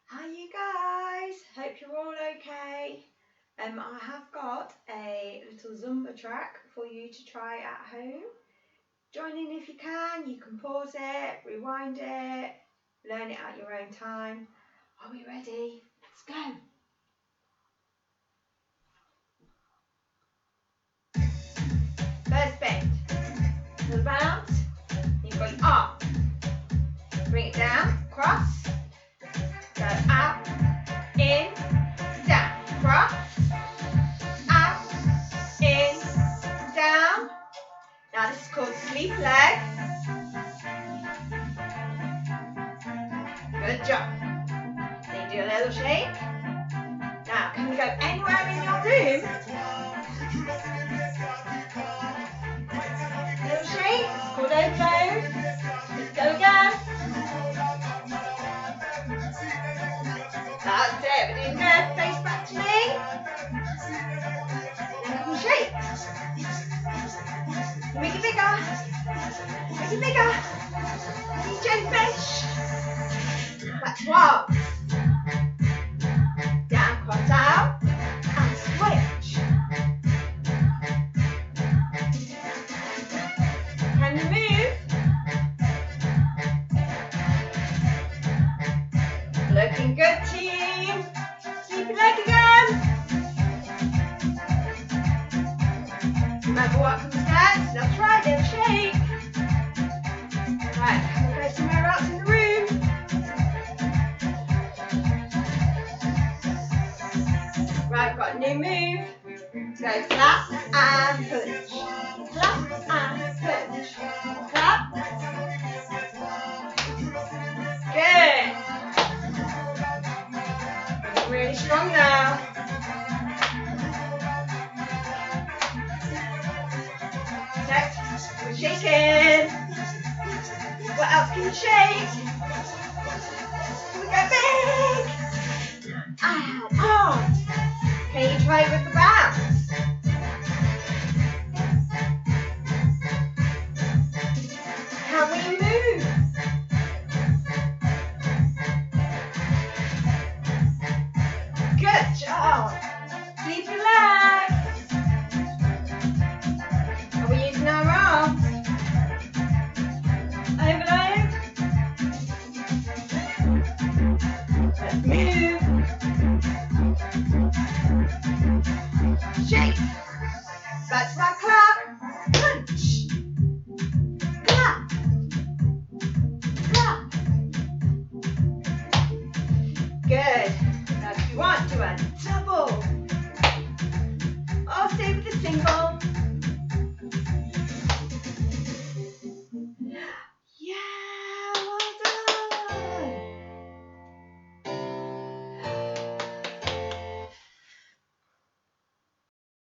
Hi you guys, hope you're all okay. I have got a little Zumba track for you to try at home. Join in if you can pause it, rewind it, learn it at your own time. Are we ready? Let's go. First bend, little bounce, you've got your arm. Bring it down, cross, go out, in, down, cross, out, in, down. Now this is called sleep leg. Good job. Then you do a little shake. Now can we go anywhere in your room? Little shake, it's called overload. Let's go again. That's it, we're doing good. Face back to me. Then we can shake. Make it bigger. Make it bigger. Make jellyfish. That's one. Down, cross out, and switch. Can you move? Looking good, team. Sleepy leg again. Remember what comes next? That's right, little shake. Right, we'll go somewhere else in the room. Right, we've got a new move. Go clap and punch. Clap and punch. Clap. Good. Looking really strong now. Next, we're shaking. What else can you shake? Can we go big? And on. Can you try it with the bounce? Can we move? Good job.